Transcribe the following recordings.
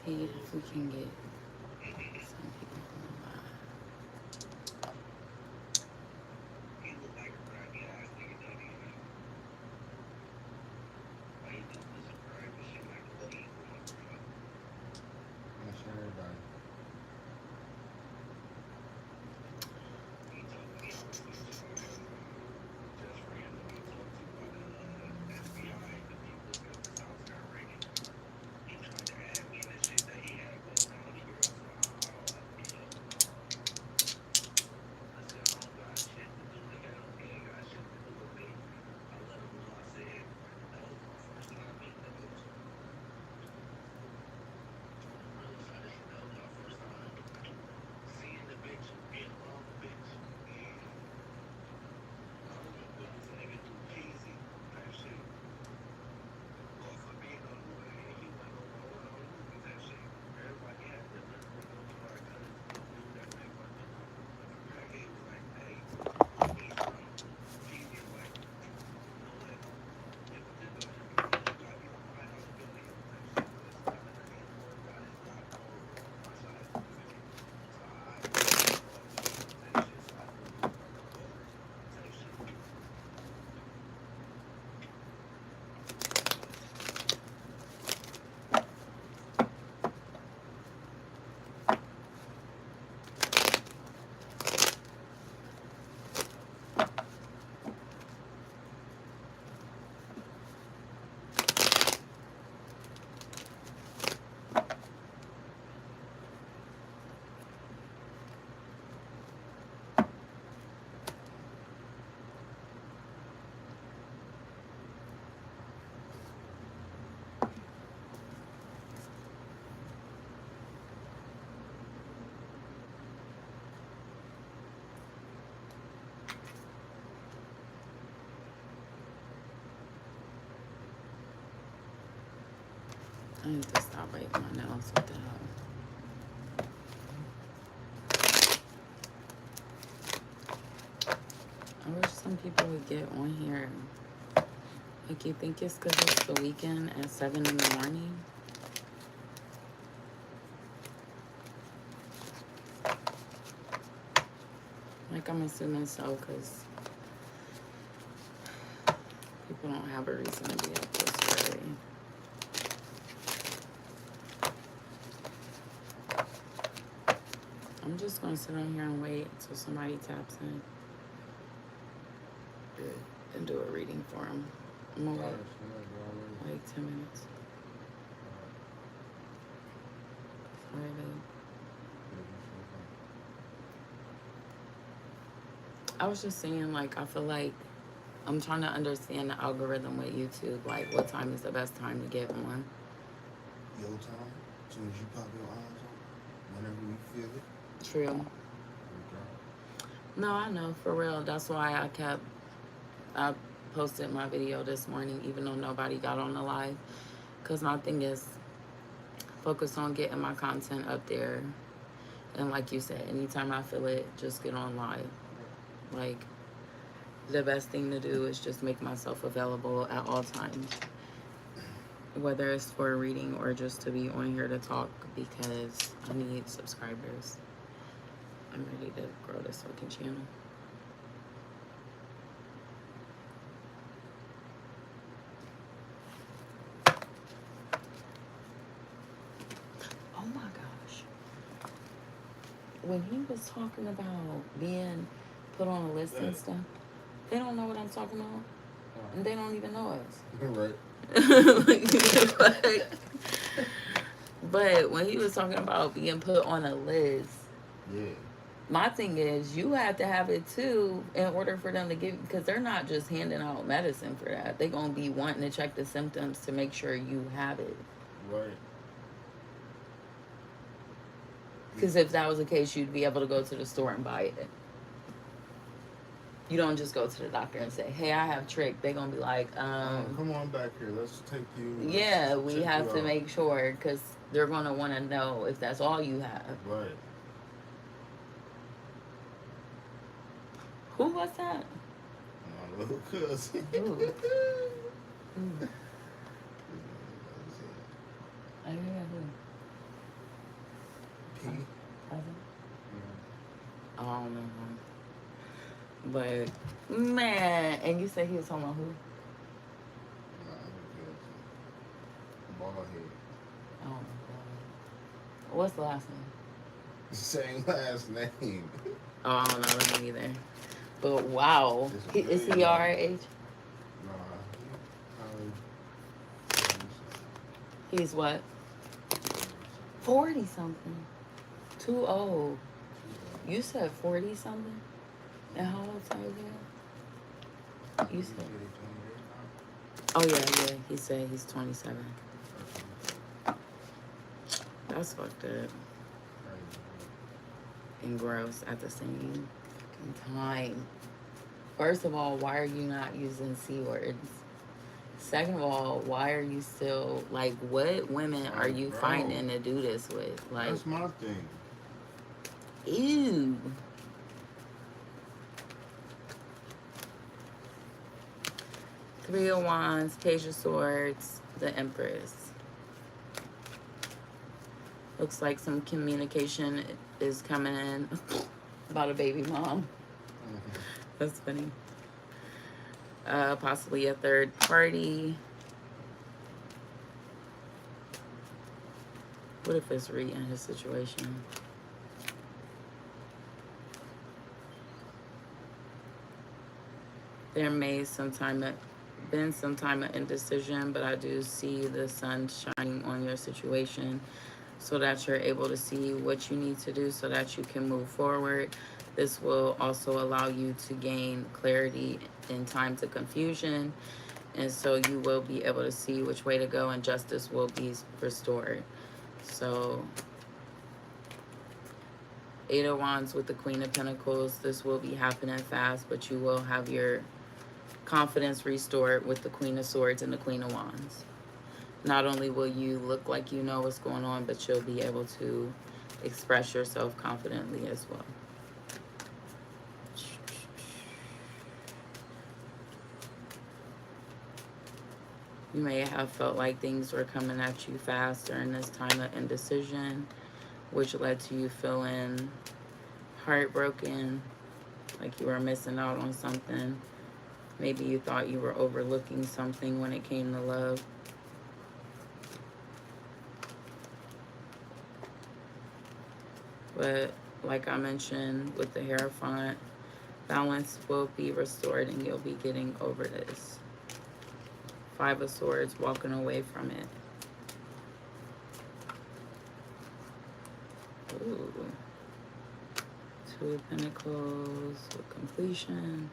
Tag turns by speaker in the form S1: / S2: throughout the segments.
S1: paid if we can get some people on
S2: That's everybody.
S1: I need to stop biting my nails. What the hell? I wish some people would get on here. Like, you think it's because it's the weekend at 7 in the morning? Like, I'm assuming so, because people don't have a reason to be up this early. I'm just going to sit on here and wait until somebody taps in and do a reading for them. I'm going to wait like 10 minutes. Sorry, babe. I was just saying, like, I feel like I'm trying to understand the algorithm with YouTube. Like, what time is the best time to get on?
S2: Your time, as soon as you pop your eyes on, whenever you feel it.
S1: True.
S2: Okay.
S1: No, I know, for real. That's why I posted my video this morning, even though nobody got on the live. Because my thing is, focus on getting my content up there. And like you said, anytime I feel it, just get on live. Like, the best thing to do is just make myself available at all times. Whether it's for a reading or just to be on here to talk, because I need subscribers. I'm ready to grow this fucking channel. Oh my gosh. When he was talking about being put on a list and stuff, they don't know what I'm talking about. And they don't even know us.
S2: Right.
S1: But when he was talking about being put on a list,
S2: Yeah.
S1: my thing is, you have to have it too in order for them to give, because they're not just handing out medicine for that. They're going to be wanting to check the symptoms to make sure you have it.
S2: Right.
S1: Because if that was the case, you'd be able to go to the store and buy it. You don't just go to the doctor and say, hey, I have trick. They're going to be like,
S2: come on back here. Let's take you.
S1: Yeah,
S2: let's
S1: we
S2: check
S1: have
S2: you
S1: to
S2: out.
S1: make sure, because they're going to want to know if that's all you have.
S2: Right.
S1: Who was that?
S2: My little cousin.
S1: Ooh. I don't know who. But man, and you said he was talking about who?
S2: Nah, I don't care. Bald head.
S1: Oh my god. What's the last name?
S2: Same last name.
S1: Oh, I don't know that either. But wow,
S2: It's a
S1: is he
S2: million
S1: our
S2: dollars.
S1: age?
S2: Nah, he probably
S1: He's what? 40 something. Too old. You said 40 something? And how old are you? You said. Oh yeah, yeah. He said he's 27. That's fucked up and gross at the same time. First of all, why are you not using C words? Second of all, why are you still like? What women are you
S2: Bro,
S1: finding to do this with? Like,
S2: that's my thing.
S1: ew. Three of Wands, Page of Swords, the Empress. Looks like some communication is coming in about a baby mom. That's funny. Possibly a third party. What if it's Ree in his situation? There may been some time of indecision, but I do see the sun shining on your situation so that you're able to see what you need to do so that you can move forward. This will also allow you to gain clarity in times of confusion, and so you will be able to see which way to go and justice will be restored. So, Eight of Wands with the Queen of Pentacles. This will be happening fast, but you will have your confidence restored with the Queen of Swords and the Queen of Wands. Not only will you look like you know what's going on, but you'll be able to express yourself confidently as well. You may have felt like things were coming at you fast during this time of indecision, which led to you feeling heartbroken, like you were missing out on something. Maybe you thought you were overlooking something when it came to love. But like I mentioned with the Hierophant, balance will be restored and you'll be getting over this. Five of Swords, walking away from it. Ooh. Two of Pentacles with completion.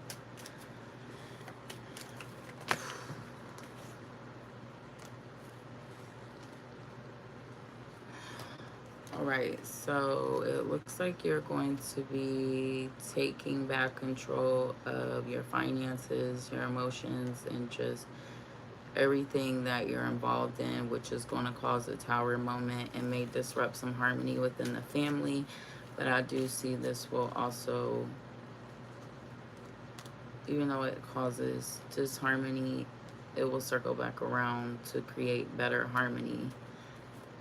S1: All right, so it looks like you're going to be taking back control of your finances, your emotions, and just everything that you're involved in, which is going to cause a tower moment and may disrupt some harmony within the family. But I do see this will also, even though it causes disharmony, it will circle back around to create better harmony.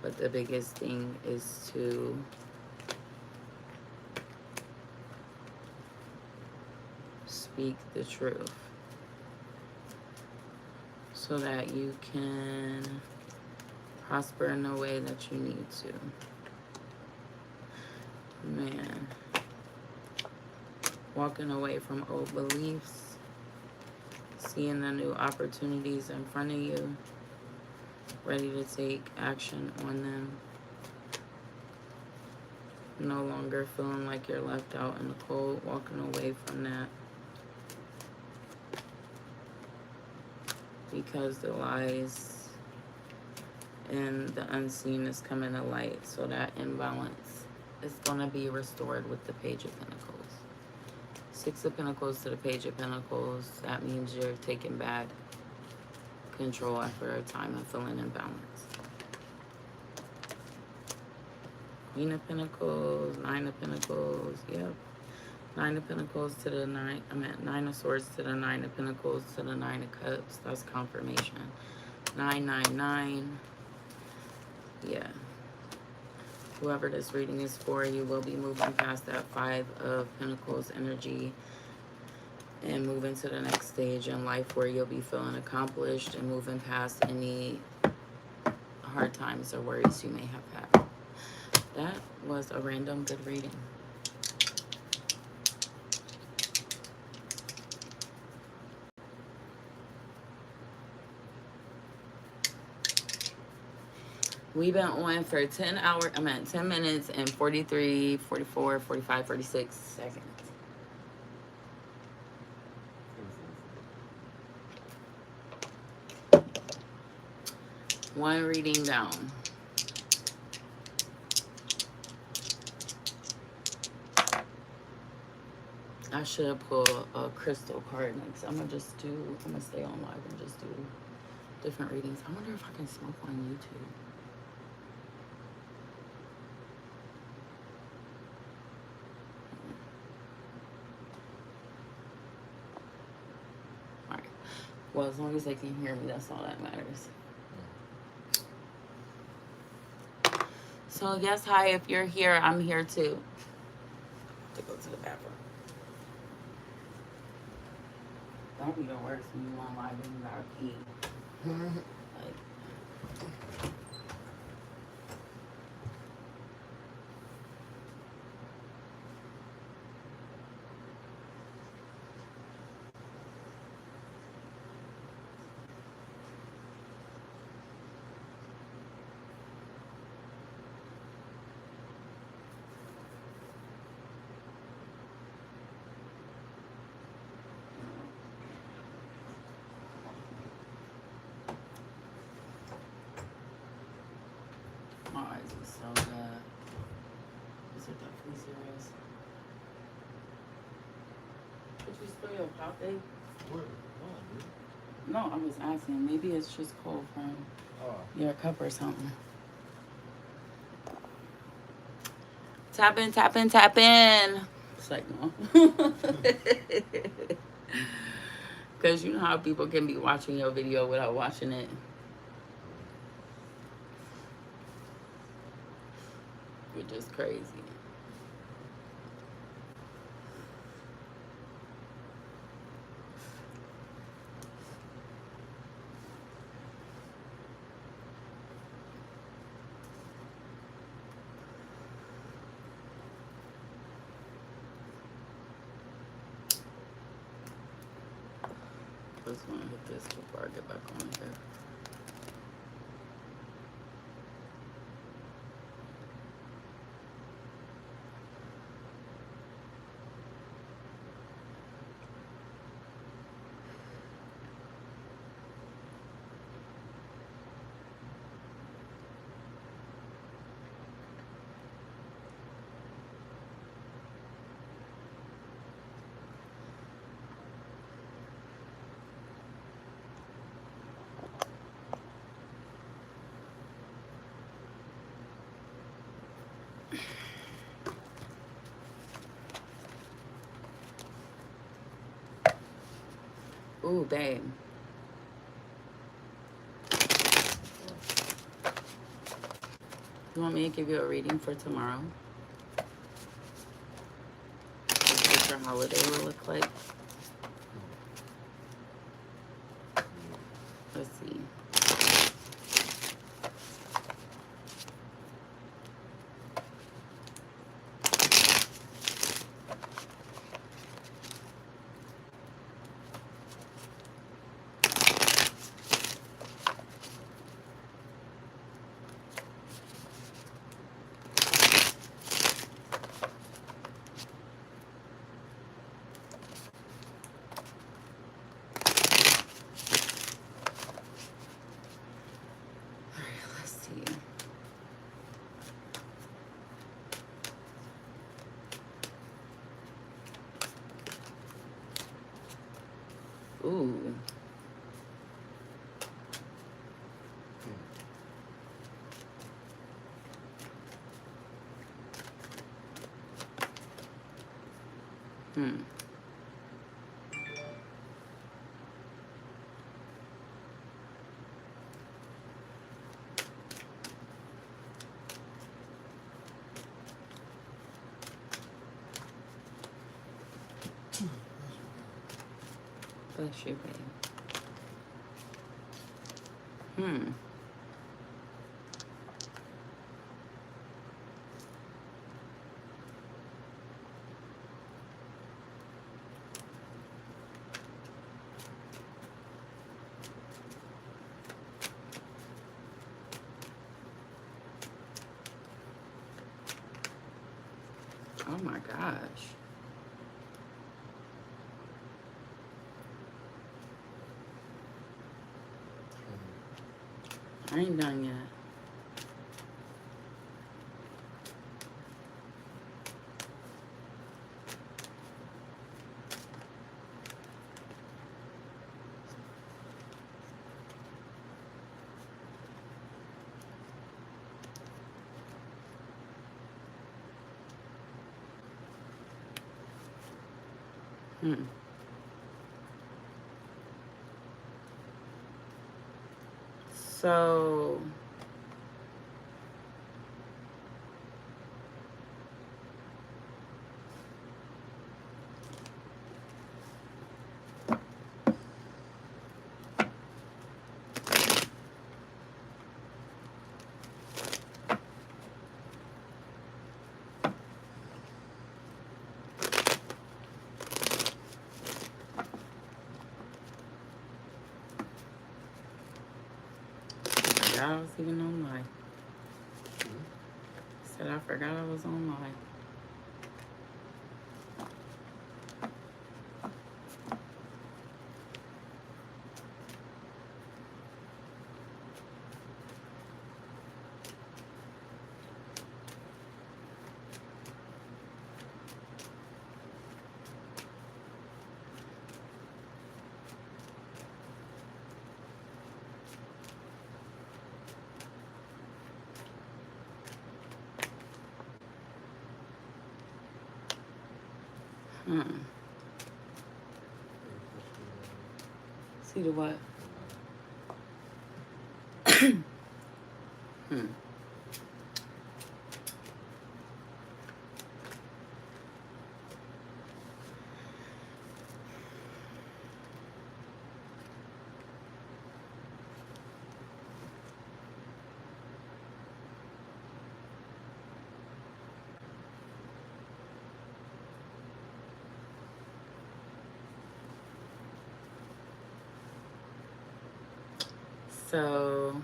S1: But the biggest thing is to speak the truth so that you can prosper in the way that you need to. Man. Walking away from old beliefs, seeing the new opportunities in front of you, ready to take action on them. No longer feeling like you're left out in the cold, walking away from that. Because the lies and the unseen is coming to light. So that imbalance is going to be restored with the Page of Pentacles. Six of Pentacles to the Page of Pentacles. That means you're taking back control after a time of feeling imbalanced. Queen of Pentacles, Nine of Pentacles, yep. Nine of Pentacles to the Nine of Swords to the Nine of Pentacles to the Nine of Cups. That's confirmation. 999. Yeah. Whoever this reading is for, you will be moving past that Five of Pentacles energy and move into the next stage in life where you'll be feeling accomplished and moving past any hard times or worries you may have had. That was a random good reading. We've been on for 10 minutes and 43, 44, 45, 46 seconds. One reading down. I should have pulled a crystal card next. I'm gonna stay on live and just do different readings. I wonder if I can smoke on YouTube. Alright. Well, as long as they can hear me, that's all that matters. So yes, hi, if you're here, I'm here too. To go to the bathroom. That'd be the worst when you on live and you gotta pee. Like, my eyes are so bad. Is it definitely serious? Did you spill your coffee?
S2: What?
S1: No, I was asking. Maybe it's just cold from your cup or something. Tap in, tap in, tap in. It's like, no. Because you know how people can be watching your video without watching it. Which is crazy. Just want to hit this before I get back on here. Ooh, babe. You want me to give you a reading for tomorrow? Just what your holiday will look like? Let's see. Ooh. Hmm. Bless you, babe. Hmm. Oh my gosh. I ain't done yet. Hmm. So I was even on live. Said I forgot I was on live. Hmm. See the what? Hmm. So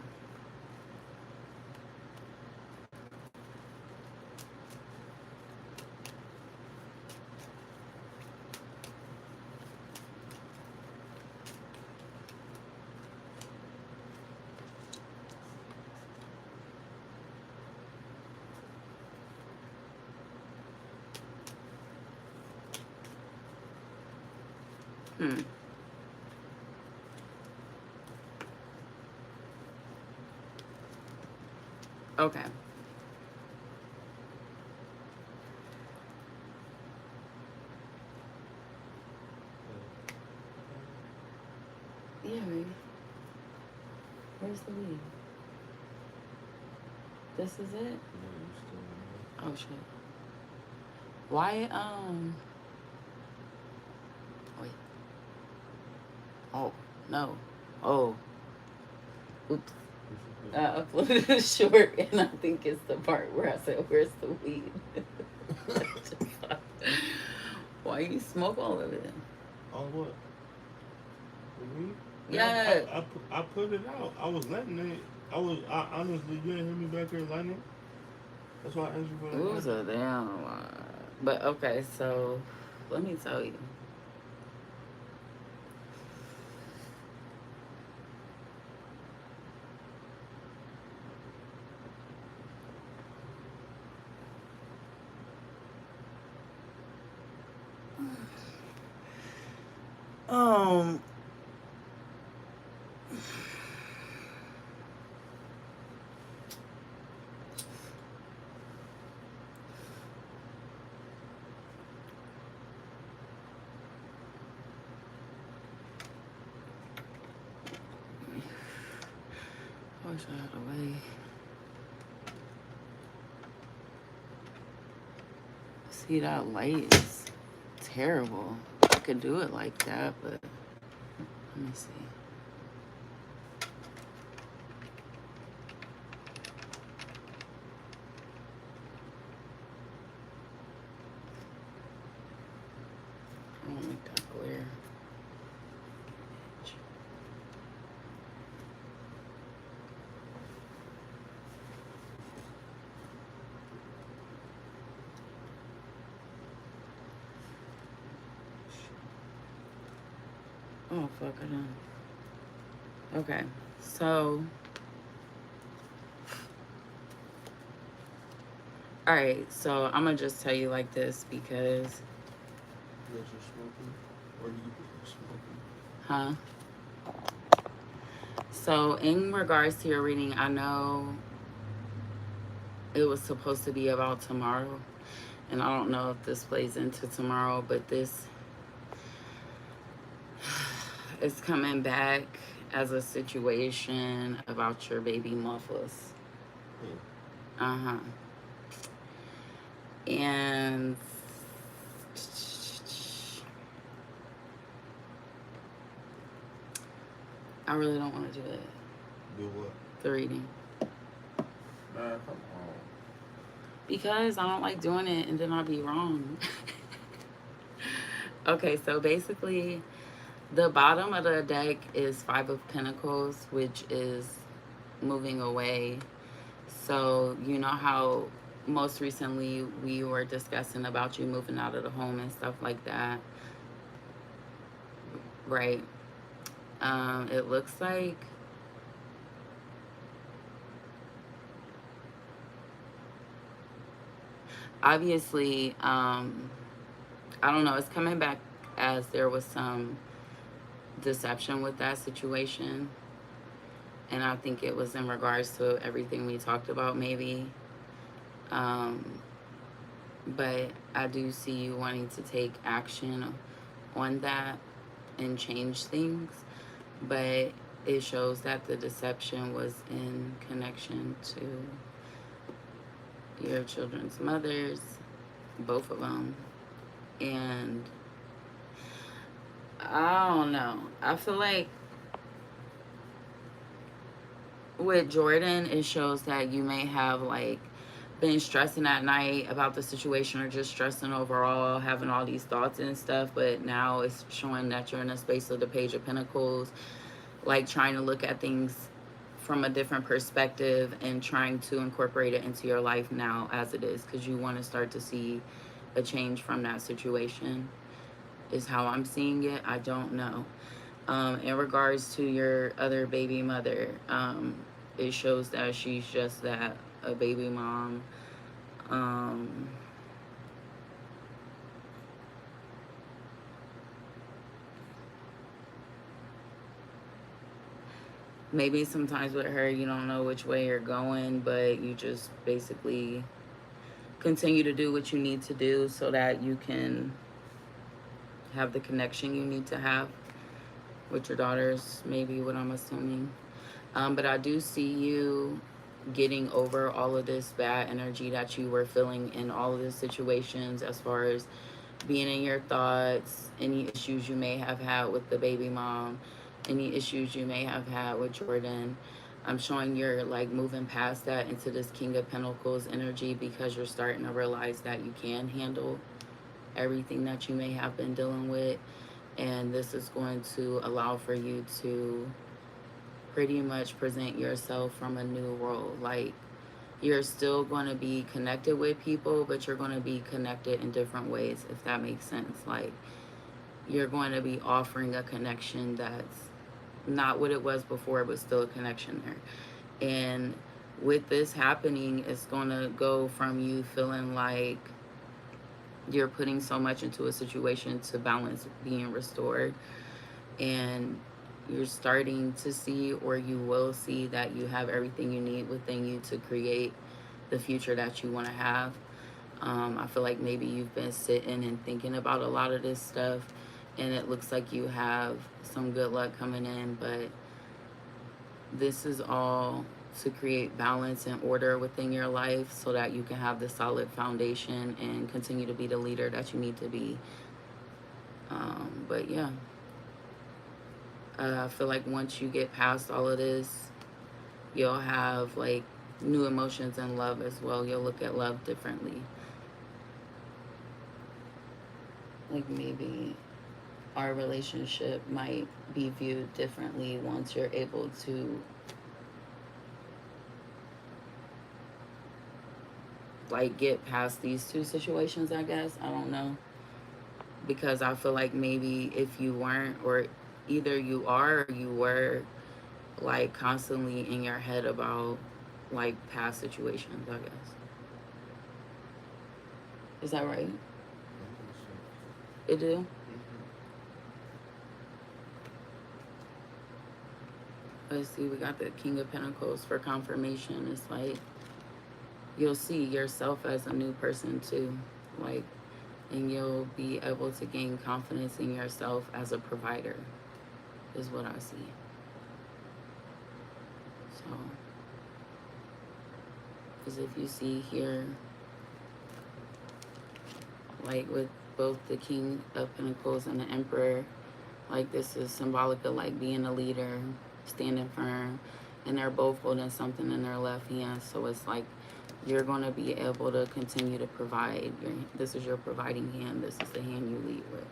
S1: hmm. Okay. Yeah, baby. Where's the weed? This is it? Oh shit. Why wait. Oh no. Oh. Oops. I uploaded a short and I think it's the part where I said, where's the weed? Why you smoke all of it?
S3: All what? The weed?
S1: Yeah.
S3: I put it out. I was letting it. I honestly, you didn't hear me back there lighting it. That's why I asked you for
S1: It
S3: that
S1: was
S3: lighter.
S1: a damn lot. But okay, so let me tell you. Um, I wish I had a way. See, that light is terrible. I could do it like that, but Let me see. I won't make that clear. Oh, fuck, I done. Okay, so. Alright, so I'm gonna just tell you like this because.
S2: You guys are smoking? Or do you smoking?
S1: Huh? So, in regards to your reading, I know it was supposed to be about tomorrow. And I don't know if this plays into tomorrow, but this is coming back as a situation about your baby mufflers. Uh-huh. And I really don't want to do it.
S2: Do what?
S1: The reading.
S2: Man, come on.
S1: Because I don't like doing it and then I'll be wrong. Okay, so basically the bottom of the deck is Five of Pentacles, which is moving away. So you know how most recently we were discussing about you moving out of the home and stuff like that, right? It looks like obviously I don't know, it's coming back as there was some deception with that situation, and I think it was in regards to everything we talked about maybe, but I do see you wanting to take action on that and change things, but it shows that the deception was in connection to your children's mothers, both of them. And I don't know, I feel like with Jordan, it shows that you may have like been stressing at night about the situation, or just stressing overall, having all these thoughts and stuff, but now it's showing that you're in a space of the Page of Pentacles, like trying to look at things from a different perspective and trying to incorporate it into your life now as it is, because you want to start to see a change from that situation, is how I'm seeing it. I don't know. In regards to your other baby mother, it shows that she's just that, a baby mom. Maybe sometimes with her, you don't know which way you're going, but you just basically continue to do what you need to do so that you can have the connection you need to have with your daughters, maybe, what I'm assuming. But I do see you getting over all of this bad energy that you were feeling in all of the situations, as far as being in your thoughts, any issues you may have had with the baby mom, any issues you may have had with Jordan. I'm showing you're like moving past that into this King of Pentacles energy, because you're starting to realize that you can handle everything that you may have been dealing with. And this is going to allow for you to pretty much present yourself from a new role. Like, you're still going to be connected with people, but you're going to be connected in different ways, if that makes sense. Like, you're going to be offering a connection that's not what it was before, but still a connection there. And with this happening, it's going to go from you feeling like you're putting so much into a situation to balance being restored, and you're starting to see, or you will see, that you have everything you need within you to create the future that you want to have. I feel like maybe you've been sitting and thinking about a lot of this stuff, and it looks like you have some good luck coming in, but this is all to create balance and order within your life so that you can have the solid foundation and continue to be the leader that you need to be. But yeah. I feel like once you get past all of this, you'll have like new emotions and love as well. You'll look at love differently. Like maybe our relationship might be viewed differently once you're able to like get past these two situations, I guess. I don't know. Because I feel like maybe if you weren't, or either you are or you were, like constantly in your head about like past situations, I guess. Is that right? It do? Let's see, we got the King of Pentacles for confirmation. It's like you'll see yourself as a new person too. Like, and you'll be able to gain confidence in yourself as a provider, is what I see. So, because if you see here, like with both the King of Pentacles and the Emperor, like this is symbolic of like being a leader, standing firm, and they're both holding something in their left hand. So it's like you're going to be able to continue to provide. This is your providing hand. This is the hand you lead with.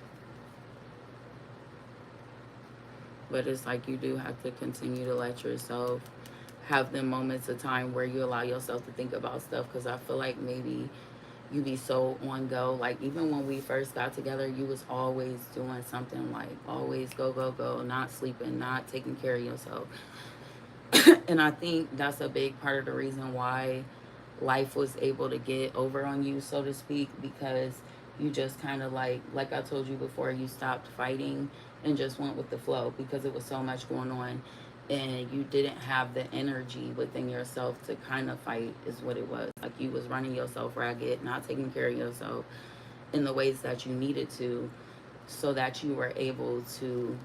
S1: But it's like you do have to continue to let yourself have the moments of time where you allow yourself to think about stuff. Because I feel like maybe you be so on go. Like even when we first got together, you was always doing something, like always go, go, go, not sleeping, not taking care of yourself. And I think that's a big part of the reason why life was able to get over on you, so to speak, because you just kind of like I told you before, you stopped fighting and just went with the flow because it was so much going on, and you didn't have the energy within yourself to kind of fight, is what it was. Like you was running yourself ragged, not taking care of yourself in the ways that you needed to, so that you were able to,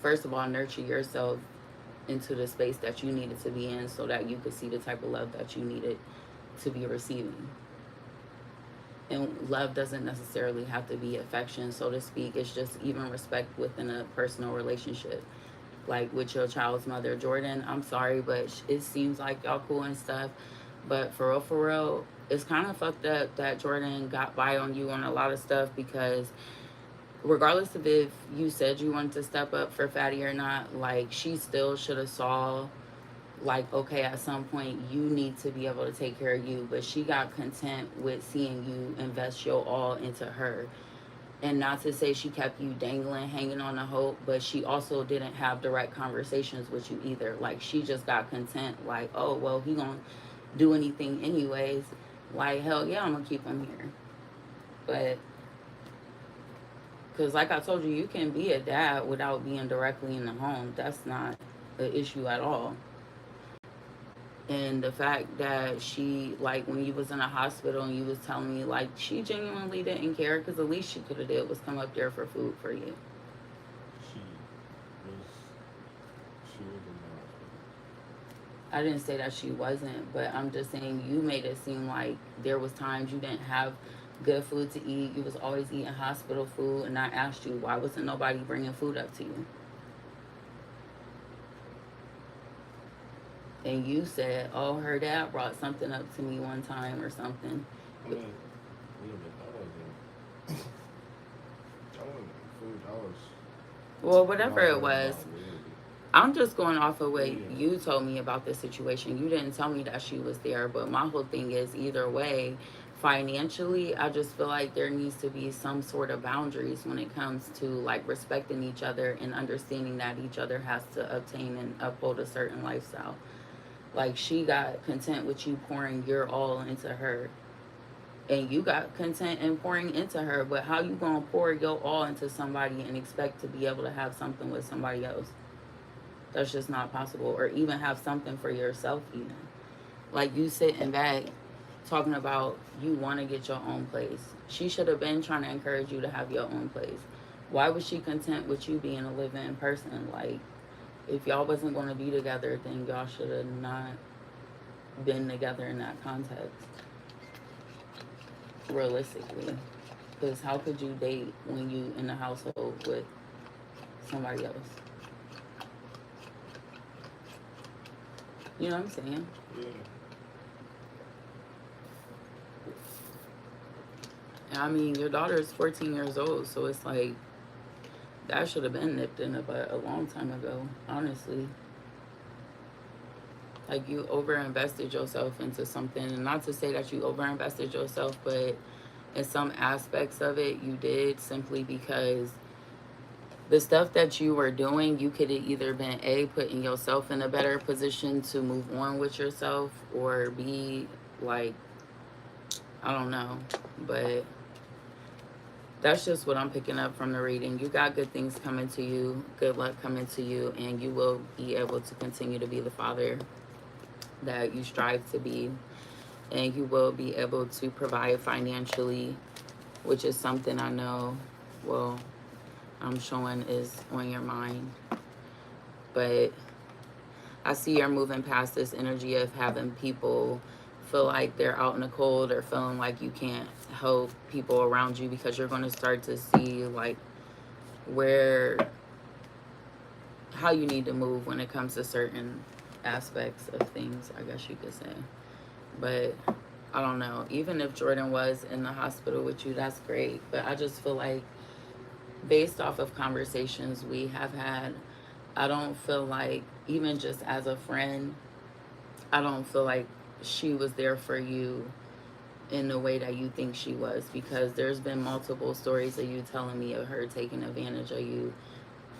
S1: first of all, nurture yourself into the space that you needed to be in so that you could see the type of love that you needed to be receiving. And love doesn't necessarily have to be affection, so to speak. It's just even respect within a personal relationship. Like with your child's mother, Jordan, I'm sorry, but it seems like y'all cool and stuff. But for real, it's kind of fucked up that Jordan got by on you on a lot of stuff, because regardless of if you said you wanted to step up for Fatty or not, like she still should have saw, like, okay, at some point you need to be able to take care of you. But she got content with seeing you invest your all into her. And not to say she kept you dangling, hanging on a hope, but she also didn't have direct conversations with you either. Like she just got content, like, oh well, he gonna do anything anyways, like hell yeah, I'm gonna keep him here. But because like I told you, you can be a dad without being directly in the home. That's not an issue at all. And the fact that she, like when you was in a hospital and you was telling me, like she genuinely didn't care, because the least she could have did was come up there for food for you.
S3: She was in the hospital.
S1: I didn't say that she wasn't, but I'm just saying you made it seem like there was times you didn't have good food to eat. You was always eating hospital food, and I asked you, why wasn't nobody bringing food up to you? And you said, oh, her dad brought something up to me one time or something.
S3: I mean, that wasn't food. That was.
S1: Well, whatever it was.
S3: About Willie.
S1: I'm just going off of what you told me about the situation. You didn't tell me that she was there, but my whole thing is either way, financially, I just feel like there needs to be some sort of boundaries when it comes to like respecting each other and understanding that each other has to obtain and uphold a certain lifestyle. Like she got content with you pouring your all into her, and you got content in pouring into her, but how you gonna pour your all into somebody and expect to be able to have something with somebody else? That's just not possible. Or even have something for yourself even. Like you sitting back talking about you want to get your own place. She should have been trying to encourage you to have your own place. Why was she content with you being a living person? Like, if y'all wasn't going to be together, then y'all should have not been together in that context. Realistically. Because how could you date when you in the household with somebody else. You know what I'm saying?
S3: Yeah.
S1: I mean, your daughter is 14 years old, so it's like that should have been nipped in the butt a long time ago, honestly. Like, you over-invested yourself into something, and not to say that you over-invested yourself, but in some aspects of it, you did, simply because the stuff that you were doing, you could have either been A, putting yourself in a better position to move on with yourself, or B, like, I don't know, but that's just what I'm picking up from the reading. You got good things coming to you, good luck coming to you, and you will be able to continue to be the father that you strive to be, and you will be able to provide financially, which is something I know, well, I'm showing is on your mind. But I see you're moving past this energy of having people feel like they're out in the cold, or feeling like you can't help people around you, because you're going to start to see like how you need to move when it comes to certain aspects of things, I guess you could say. But I don't know, even if Jordan was in the hospital with you, that's great, but I just feel like, based off of conversations we have had, I don't feel like, even just as a friend, I don't feel like she was there for you in the way that you think she was, because there's been multiple stories of you telling me of her taking advantage of you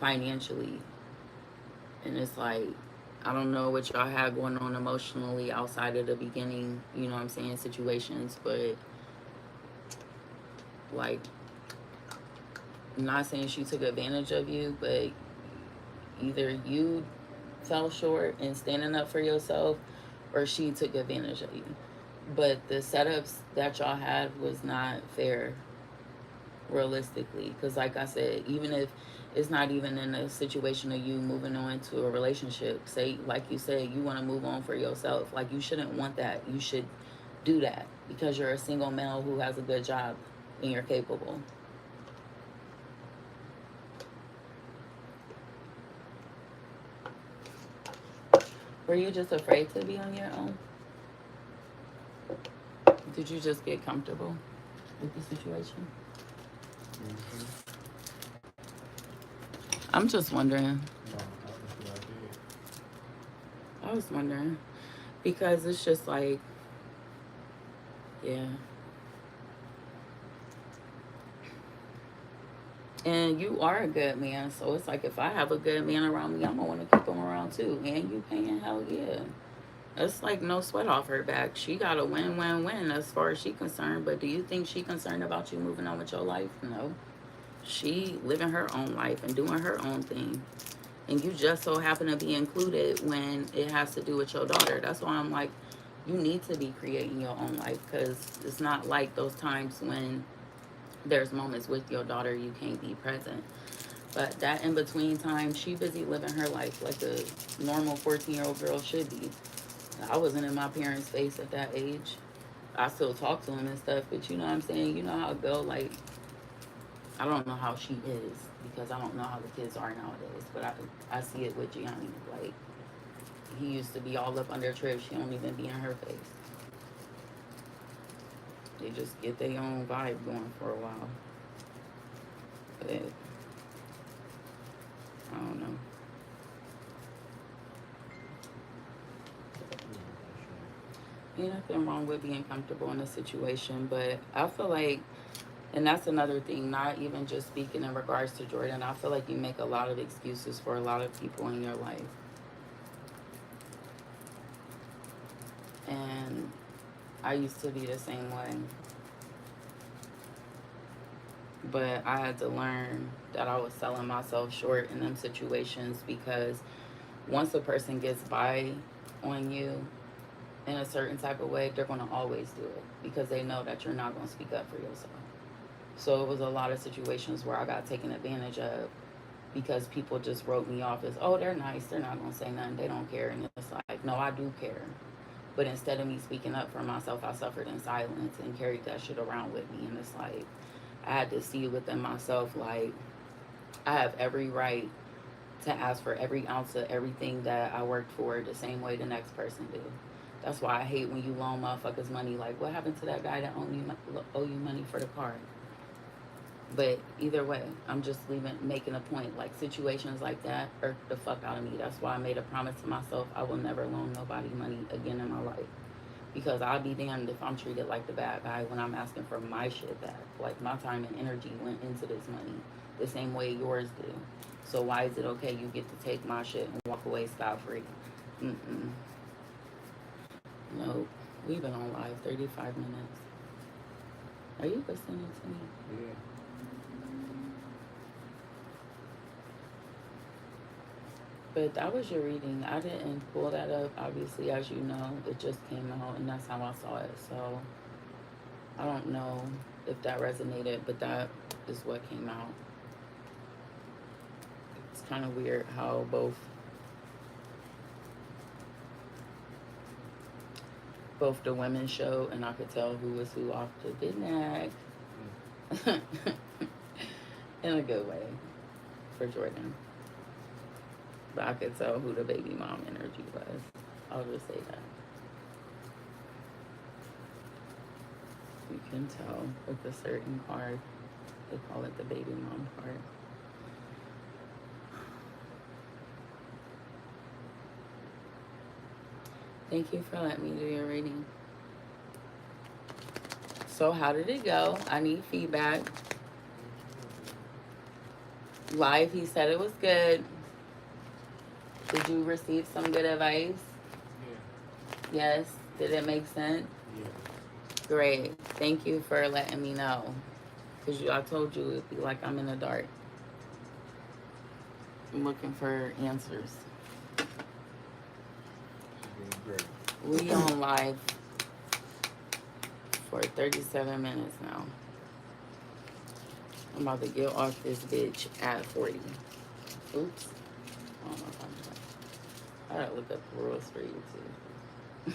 S1: financially. And it's like, I don't know what y'all had going on emotionally outside of the beginning, you know what I'm saying, situations, but like, I'm not saying she took advantage of you, but either you fell short in standing up for yourself, or she took advantage of you. But the setups that y'all had was not fair, realistically, because like I said, even if it's not even in a situation of you moving on to a relationship, say like you said, you want to move on for yourself, like, you shouldn't want that. You should do that because you're a single male who has a good job and you're capable. Were you just afraid to be on your own? Did you just get comfortable with the situation?
S2: Mm-hmm.
S1: I'm just wondering.
S3: No, obviously I did.
S1: I was wondering. Because it's just like, yeah. And you are a good man. So it's like, if I have a good man around me, I'm going to want to keep him around too. And you paying, hell yeah. It's like no sweat off her back. She got a win-win-win as far as she concerned. But do you think she concerned about you moving on with your life? No. She living her own life and doing her own thing. And you just so happen to be included when it has to do with your daughter. That's why I'm like, you need to be creating your own life, because it's not like those times when there's moments with your daughter you can't be present. But that in between time, she busy living her life like a normal 14-year-old girl should be. I wasn't in my parents' face at that age. I still talk to them and stuff, but you know what I'm saying? You know how it go, like, I don't know how she is, because I don't know how the kids are nowadays, but I see it with Gianni. Like, he used to be all up under Trish. She don't even be in her face. They just get their own vibe going for a while. But I don't know. Ain't nothing wrong with being comfortable in a situation, but I feel like, and that's another thing, not even just speaking in regards to Jordan, I feel like you make a lot of excuses for a lot of people in your life. And I used to be the same way. But I had to learn that I was selling myself short in them situations, because once a person gets by on you in a certain type of way, they're going to always do it, because they know that you're not going to speak up for yourself. So it was a lot of situations where I got taken advantage of, because people just wrote me off as, oh, they're nice, they're not going to say nothing, they don't care. And it's like, no, I do care. But instead of me speaking up for myself, I suffered in silence and carried that shit around with me. And it's like, I had to see within myself, like, I have every right to ask for every ounce of everything that I worked for the same way the next person do. That's why I hate when you loan motherfuckers money. Like, what happened to that guy that owe you money for the car? But either way, I'm just making a point. Like, situations like that irk the fuck out of me. That's why I made a promise to myself I will never loan nobody money again in my life. Because I'll be damned if I'm treated like the bad guy when I'm asking for my shit back. Like, my time and energy went into this money the same way yours do. So why is it okay you get to take my shit and walk away scot-free? Mm-mm. Nope. We've been on live 35 minutes. Are you listening to me?
S2: Yeah.
S1: But that was your reading. I didn't pull that up, obviously, as you know. It just came out, and that's how I saw it. So I don't know if that resonated, but that is what came out. It's kind of weird how both the women showed, and I could tell who was who off the Bidnack. In a good way for Jordan. But I could tell who the baby mom energy was. I'll just say that. You can tell with a certain card. They call it the baby mom card. Thank you for letting me do your reading. So how did it go? I need feedback. Live, he said it was good. Did you receive some good advice?
S2: Yeah.
S1: Yes. Did it make sense?
S2: Yeah.
S1: Great. Thank you for letting me know. Because I told you it'd be like I'm in the dark. I'm looking for answers.
S2: Great.
S1: We on live for 37 minutes now. I'm about to get off this bitch at 40. Oops. I don't know if I'm right. I gotta look up the rules for you too.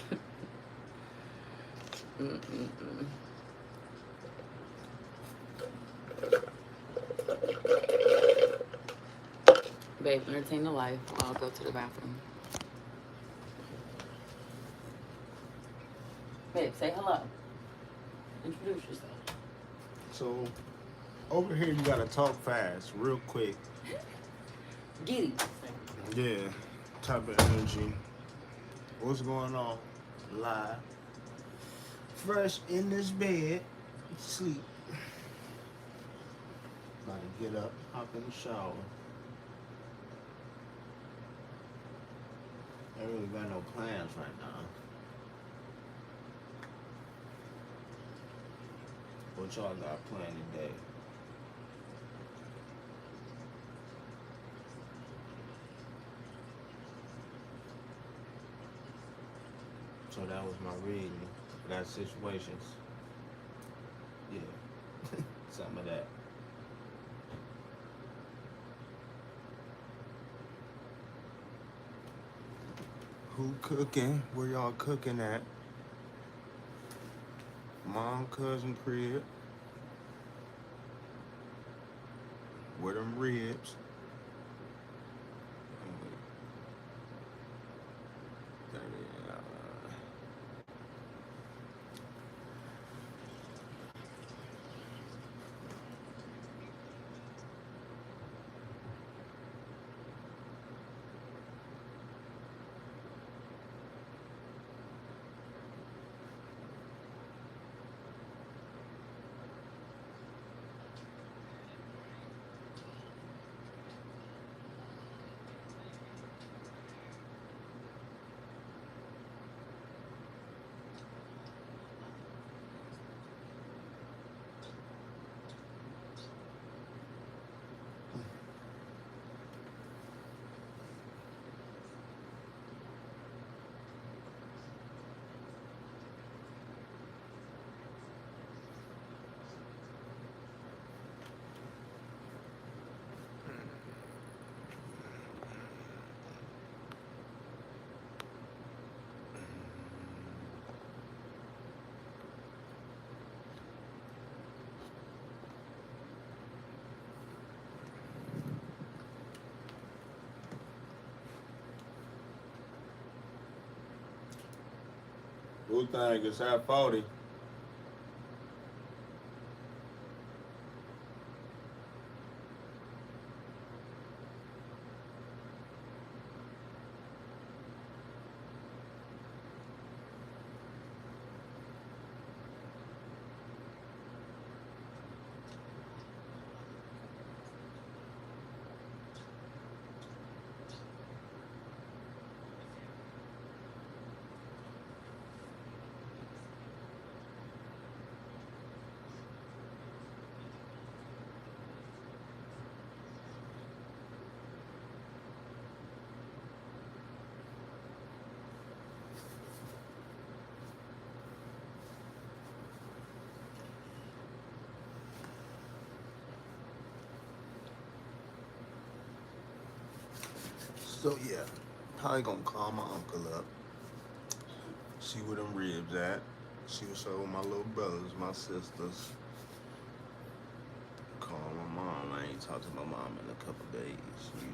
S1: Babe, entertain the life. I'll go to the bathroom. Babe, say hello. Introduce yourself.
S2: So, over here you gotta talk fast, real quick.
S1: Giddy.
S2: Yeah, type of energy. What's going on? Live. Fresh in this bed, sleep. About to get up, hop in the shower. I really got no plans right now. What y'all got planned today? So that was my reading. Got situations. Yeah. Some of that. Who cooking? Where y'all cooking at? Mom, cousin, crib. Where them ribs?
S3: Who think it's at 40?
S2: So yeah, probably gonna call my uncle up, see where them ribs at, see what's up with my little brothers, my sisters. Call my mom. I ain't talked to my mom in a couple days. You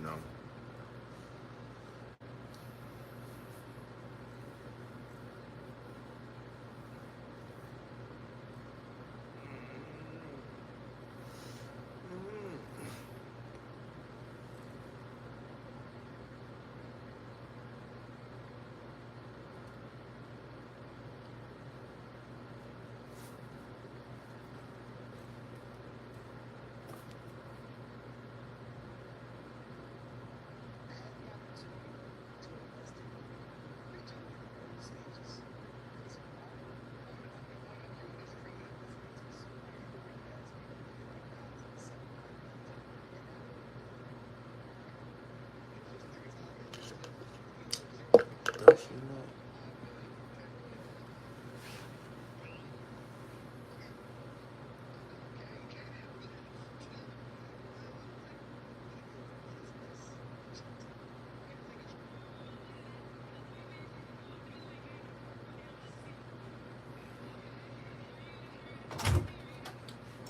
S2: know. Don't you know?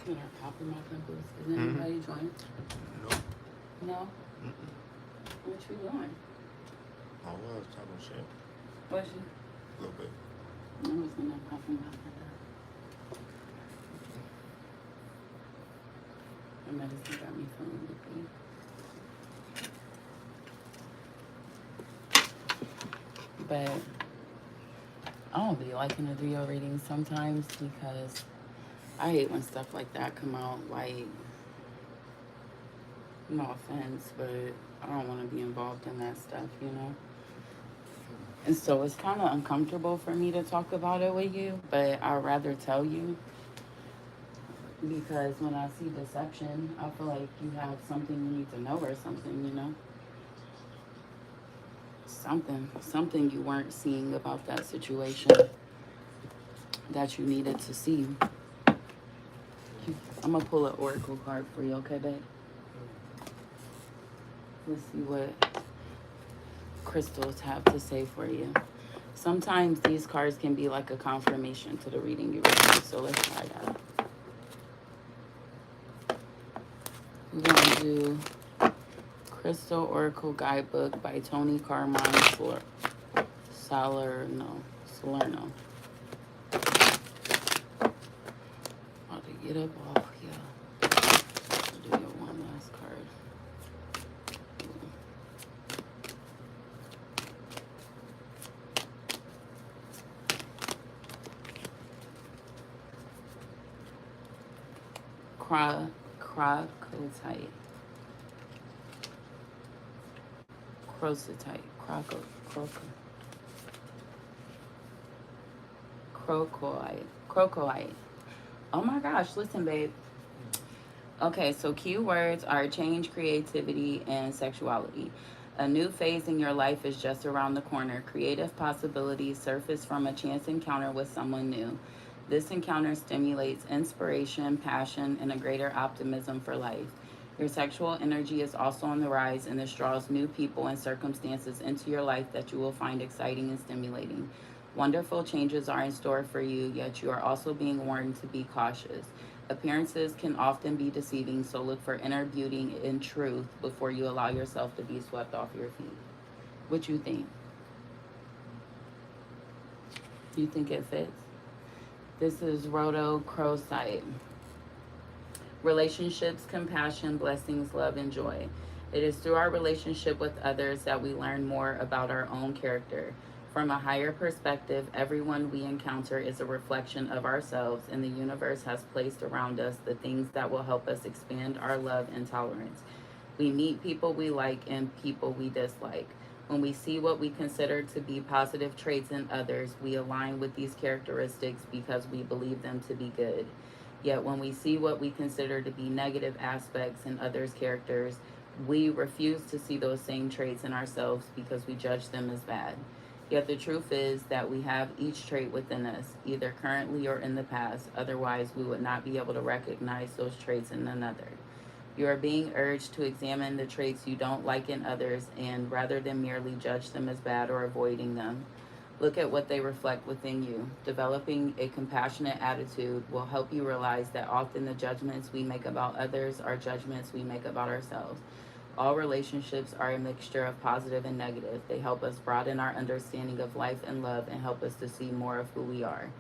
S1: You know, popping my pimples. Is anybody join?
S2: Nope.
S1: No?
S2: Mm-mm.
S1: What you doing?
S2: I was talking shit
S1: Was you?
S2: a little bit.
S1: I was gonna pop my pimple. My medicine got me feeling loopy. But I don't be liking to do your readings sometimes because I hate when stuff like that come out. Like, no offense, but I don't want to be involved in that stuff, you know? And so it's kind of uncomfortable for me to talk about it with you, but I'd rather tell you because when I see deception, I feel like you have something you need to know or something, you know? Something you weren't seeing about that situation that you needed to see. I'm gonna pull an oracle card for you, okay, babe? Let's see what crystals have to say for you. Sometimes these cards can be like a confirmation to the reading you receive, so let's try that. We're gonna do Crystal Oracle Guidebook by Tony Carmine Salerno. About to get up off here. I'll do your one last card. Crocotite. Crocotite. Crocoite. Oh my gosh, listen, babe. Okay, so keywords are change, creativity, and sexuality. A new phase in your life is just around the corner. Creative possibilities surface from a chance encounter with someone new. This encounter stimulates inspiration, passion, and a greater optimism for life. Your sexual energy is also on the rise, and this draws new people and circumstances into your life that you will find exciting and stimulating. Wonderful changes are in store for you, yet you are also being warned to be cautious. Appearances can often be deceiving, so look for inner beauty and truth before you allow yourself to be swept off your feet. What you think? Do you think it fits? This is Roto Crow site. Relationships, compassion, blessings, love, and joy. It is through our relationship with others that we learn more about our own character. From a higher perspective, everyone we encounter is a reflection of ourselves, and the universe has placed around us the things that will help us expand our love and tolerance. We meet people we like and people we dislike. When we see what we consider to be positive traits in others, we align with these characteristics because we believe them to be good. Yet when we see what we consider to be negative aspects in others' characters, we refuse to see those same traits in ourselves because we judge them as bad. Yet the truth is that we have each trait within us, either currently or in the past. Otherwise, we would not be able to recognize those traits in another. You are being urged to examine the traits you don't like in others, and rather than merely judge them as bad or avoiding them, look at what they reflect within you. Developing a compassionate attitude will help you realize that often the judgments we make about others are judgments we make about ourselves. All relationships are a mixture of positive and negative. They help us broaden our understanding of life and love and help us to see more of who we are.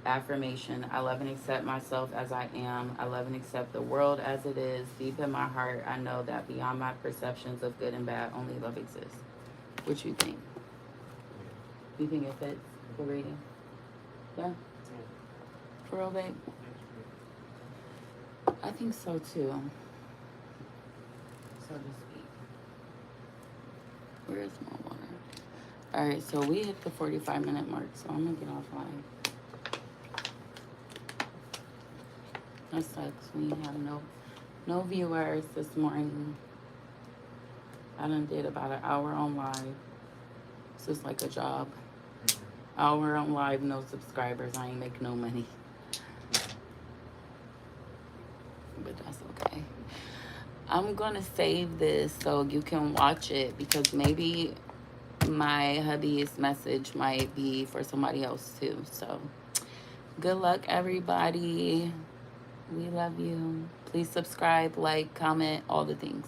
S1: Affirmation: I love and accept myself as I am. I love and accept the world as it is. Deep in my heart, I know that beyond my perceptions of good and bad, only love exists. What you think? You think it fits for reading? Yeah? For real, babe? I think so too. So to speak. Where is my water? Alright, so we hit the 45-minute mark, so I'm gonna get offline. That sucks. We have no viewers this morning. I done did about an hour on live. It's just like a job. Hour on live, no subscribers. I ain't make no money. But that's okay. I'm gonna save this so you can watch it because maybe my hubby's message might be for somebody else too. So good luck, everybody. We love you. Please subscribe, like, comment, all the things.